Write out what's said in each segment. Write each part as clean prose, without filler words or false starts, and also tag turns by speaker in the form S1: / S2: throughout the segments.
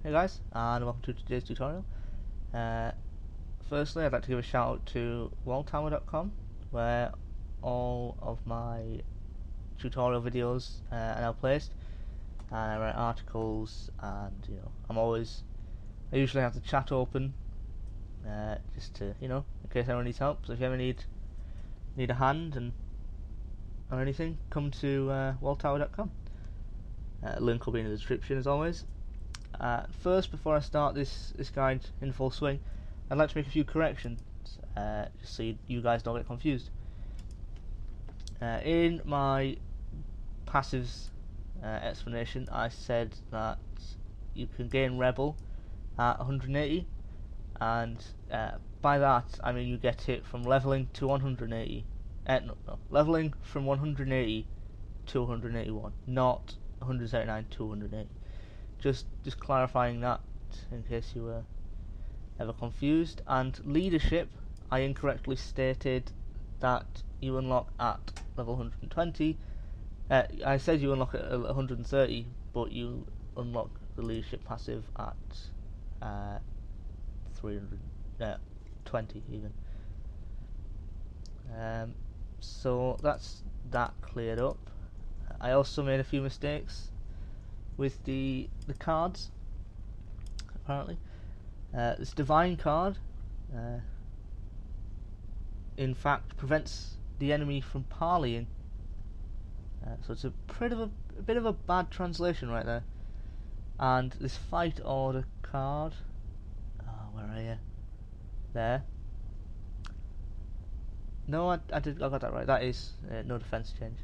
S1: Hey guys, and welcome to today's tutorial. Firstly, I'd like to give a shout out to WoLGuide.com, where all of my tutorial videos are now placed, and I write articles, and I usually have the chat open, just to in case anyone needs help. So if you ever need a hand or anything, come to WoLGuide.com. Link will be in the description as always. First, before I start this guide in full swing, I'd like to make a few corrections, just so you guys don't get confused. In my passives explanation, I said that you can gain Rebel at 180, and by that I mean you get it from leveling to 180. Leveling from 180 to 181, not 179 to 180. Just clarifying that in case you were ever confused. And leadership, I incorrectly stated that you unlock at level 120. I said you unlock at 130, but you unlock the leadership passive at 320 even. So that's that cleared up. I also made a few mistakes with the cards, apparently. This divine card in fact prevents the enemy from parleying, so it's a bit of a bad translation right there. And this fight order card, where are you? There. No, I got that right. That is no defense change.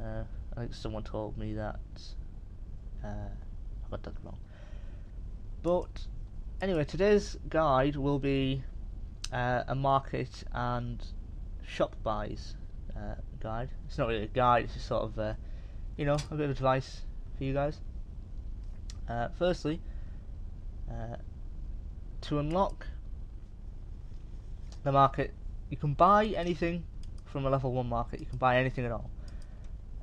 S1: I think someone told me that I got that wrong. But anyway, today's guide will be a market and shop buys guide. It's not really a guide, it's just sort of a bit of advice for you guys. Firstly, to unlock the market, you can buy anything from a level 1 market. You can buy anything at all.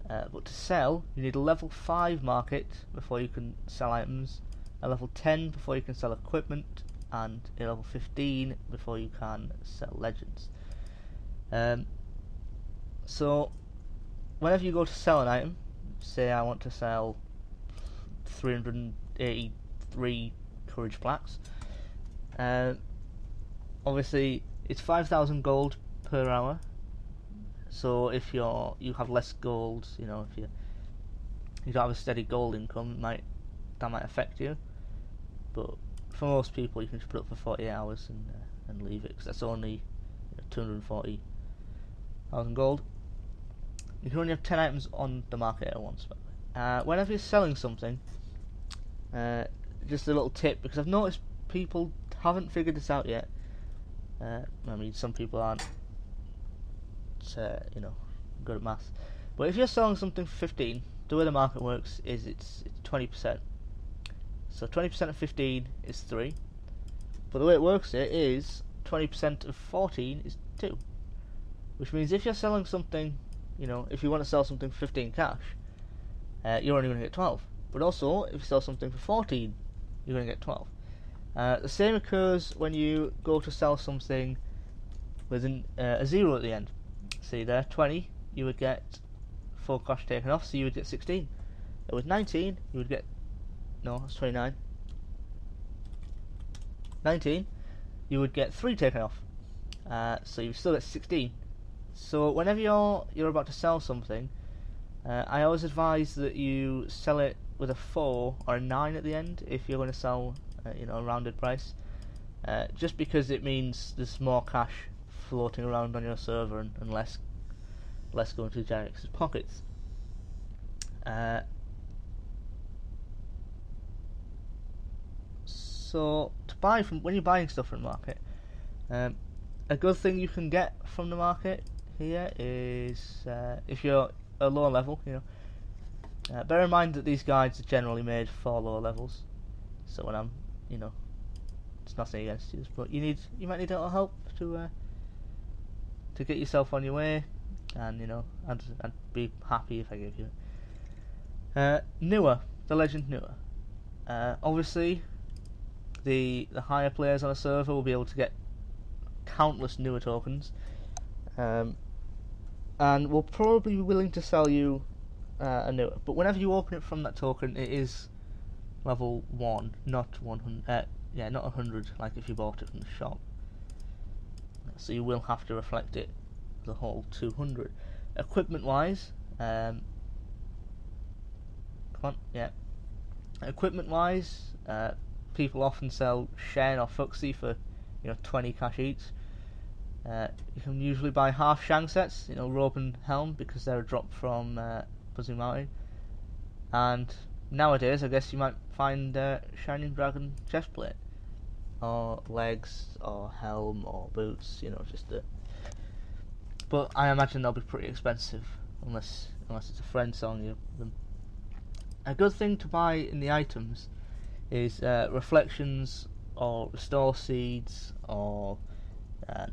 S1: But to sell, you need a level 5 market before you can sell items, a level 10 before you can sell equipment, and a level 15 before you can sell legends. So whenever you go to sell an item, say I want to sell 383 courage plaques, obviously it's 5,000 gold per hour. So if you have less gold, if you don't have a steady gold income, that might affect you. But for most people, you can just put it up for 48 hours and leave it, because that's only 240,000 gold. You can only have 10 items on the market at once. Whenever you're selling something, just a little tip, because I've noticed people haven't figured this out yet. I mean, some people aren't good at maths, but if you're selling something for 15, the way the market works is it's 20%. So 20% of 15 is 3, but the way it works is 20% of 14 is 2, which means if you're selling something, if you want to sell something for 15 cash, you're only going to get 12. But also, if you sell something for 14, you're going to get 12. The same occurs when you go to sell something with a 0 at the end. See there, 20, you would get 4 cash taken off, so you would get 16. And with 19, you would get, no, that's 29. 19, you would get 3 taken off, so you still get 16. So whenever you're about to sell something, I always advise that you sell it with a 4 or a 9 at the end if you're going to sell, a rounded price, just because it means there's more cash floating around on your server and less going to Genex's pockets. So to buy when you're buying stuff from the market, a good thing you can get from the market here is, if you're a lower level, bear in mind that these guides are generally made for lower levels. So when I'm, it's nothing against you, but you might need a little help to get yourself on your way, and I'd be happy if I gave you it. Newer, the legend Newer. Obviously, the higher players on a server will be able to get countless newer tokens, and will probably be willing to sell you a newer. But whenever you open it from that token, it is level 1, not 100. Yeah, not 100 like if you bought it from the shop. So you will have to reflect it the whole 200. Equipment wise, come on, yeah. Equipment wise, people often sell Shen or Fuxi for 20 cash each. You can usually buy half Shang sets, robe and helm, because they're a drop from Buzzing Mountain. And nowadays, I guess you might find Shining Dragon chestplate, or legs, or helm, or boots. Just the. But I imagine they'll be pretty expensive, unless it's a friend selling you them. A good thing to buy in the items is reflections, or restore seeds, or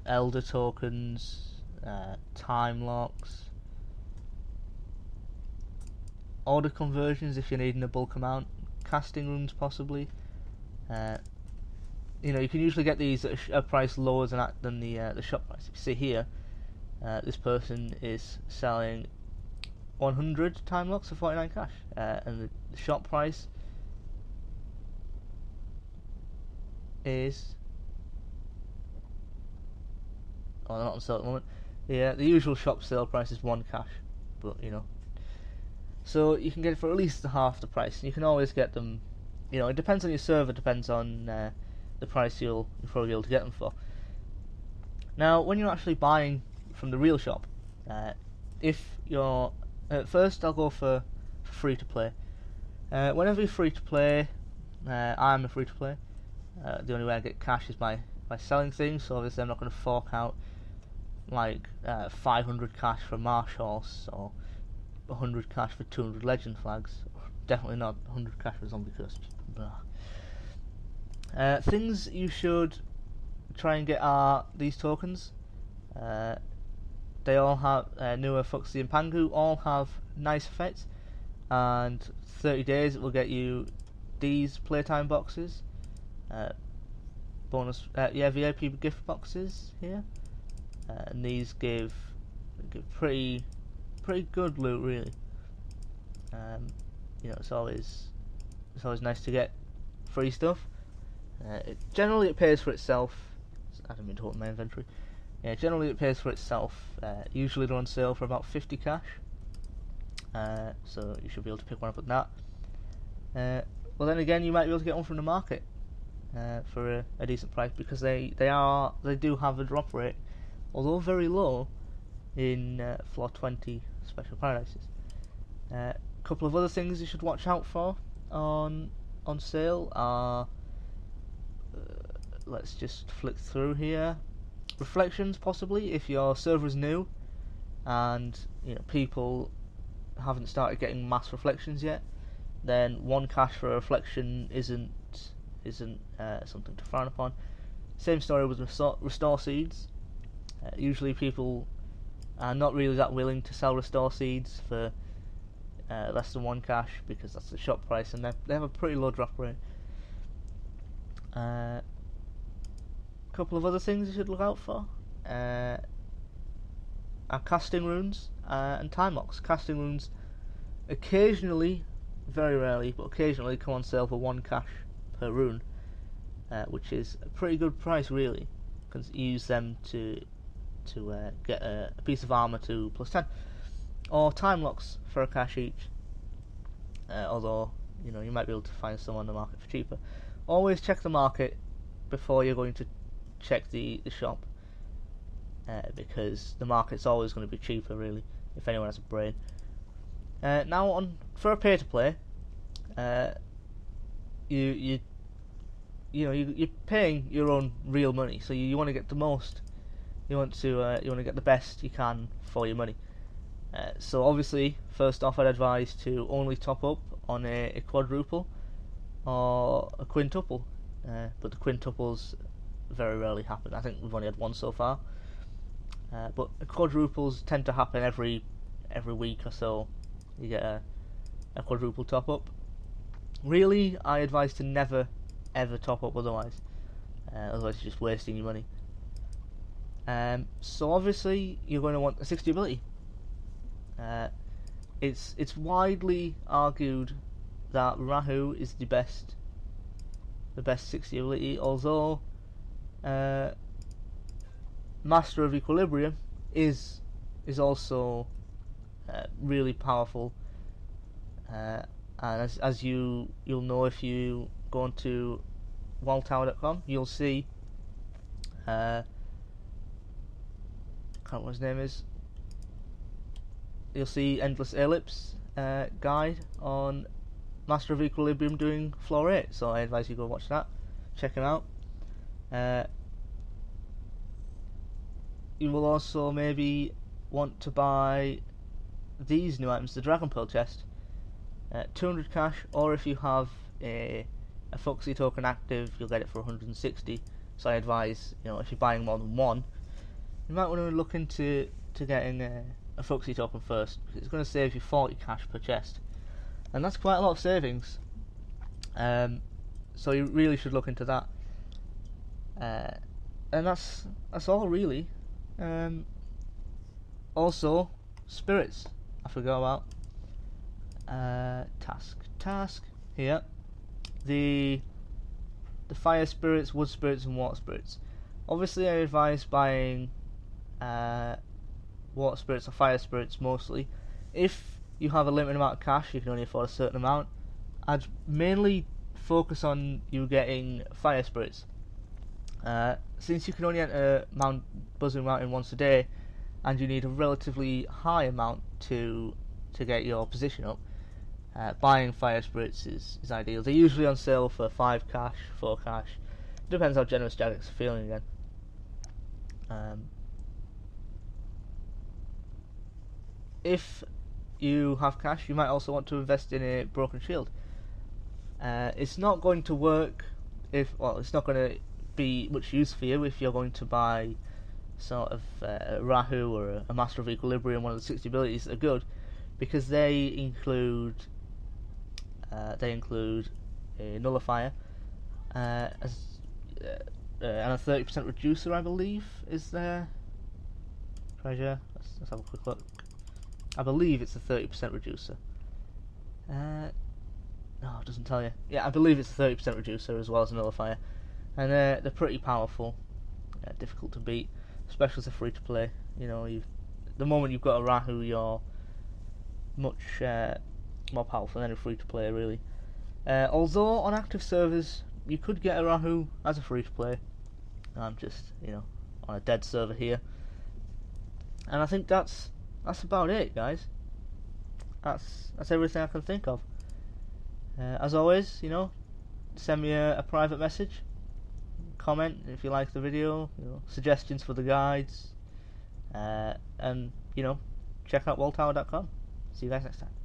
S1: elder tokens, time locks, order conversions if you're needing a bulk amount, casting runes possibly. You can usually get these at a price lower than the shop price. If you see here, this person is selling 100 time locks for 49 cash, and the shop price is not on sale at the moment. Yeah, the usual shop sale price is 1 cash, but so you can get it for at least half the price. And you can always get them. It depends on your server, depends on the price you'll probably be able to get them for. Now, when you're actually buying from the real shop, if you're first, I'll go for free to play. Whenever you're free to play, I'm a free to play. The only way I get cash is by selling things. So obviously, I'm not going to fork out like 500 cash for Marsh Horse, or 100 cash for 200 legend flags. Definitely not 100 cash for Zombie Curse. Things you should try and get are these tokens. They all have newer Fuxi and Pangu, all have nice effects, and 30 days it will get you these playtime boxes, bonus VIP gift boxes here, and these give pretty good loot really. It's always nice to get free stuff. Generally it pays for itself. I don't mean to open my inventory. Yeah, generally it pays for itself. Usually they're on sale for about 50 cash. So you should be able to pick one up at that. Well, then again, you might be able to get one from the market for a decent price, because they do have a drop rate, although very low, in floor 20 special paradises. A couple of other things you should watch out for on sale are, let's just flick through here. Reflections, possibly, if your server is new and people haven't started getting mass reflections yet, then 1 cash for a reflection isn't something to frown upon. Same story with restore seeds. Usually people are not really that willing to sell restore seeds for less than 1 cash, because that's the shop price, and they have a pretty low drop rate. Couple of other things you should look out for are casting runes and time locks. Casting runes occasionally, very rarely, but occasionally come on sale for 1 cash per rune, which is a pretty good price really, because you use them to get a piece of armor to +10, or time locks for 1 cash each. Although you might be able to find some on the market for cheaper. Always check the market before you're going to check the shop, because the market's always going to be cheaper really, if anyone has a brain. Now for a pay to play, you're paying your own real money, so you want to get the most. You want to get the best you can for your money. So obviously, first off, I'd advise to only top up on a quadruple or a quintuple, but the quintuples very rarely happen. I think we've only had 1 so far, but quadruples tend to happen every week or so. You get a quadruple top up. Really, I advise to never ever top up otherwise. Otherwise you're just wasting your money. So obviously you're going to want a 60 ability. It's widely argued that Rahu is the best 60 ability, although Master of Equilibrium is also really powerful, and as you'll know if you go onto WoLGuide.com, you'll see I can't remember what his name is. You'll see Endless Ellipse guide on Master of Equilibrium doing floor 8, so I advise you go watch that, check him out. You will also maybe want to buy these new items, the Dragon Pearl chest, 200 cash, or if you have a Foxy token active, you'll get it for 160. So I advise, if you're buying more than one, you might want to look into getting a Foxy token first, because it's going to save you 40 cash per chest, and that's quite a lot of savings. So you really should look into that. And that's all really. Also, spirits, I forgot about. Task here. The fire spirits, wood spirits, and water spirits. Obviously, I advise buying water spirits or fire spirits mostly. If you have a limited amount of cash, you can only afford a certain amount, I'd mainly focus on you getting fire spirits. Since you can only enter Buzzing Mountain once a day, and you need a relatively high amount to get your position up, buying fire spirits is ideal. They're usually on sale for 5 cash, 4 cash. Depends how generous Jagex are feeling again. If you have cash, you might also want to invest in a broken shield. It's not going to work it's not going to be much use for you if you're going to buy sort of Rahu or a Master of Equilibrium, one of the 60 abilities that are good, because they include a nullifier and a 30% reducer, I believe, is their treasure. Let's have a quick look. I believe it's a 30% reducer. No, it doesn't tell you. Yeah, I believe it's a 30% reducer as well as a nullifier, and they're pretty powerful. Difficult to beat, especially as a free to play. The moment you've got a Rahu, you're much more powerful than a free to play, really. Although on active servers you could get a Rahu as a free to play. I'm just on a dead server here, and I think that's about it, guys. That's everything I can think of. As always, send me a private message, comment if you like the video, suggestions for the guides, and check out WoLGuide.com. See you guys next time.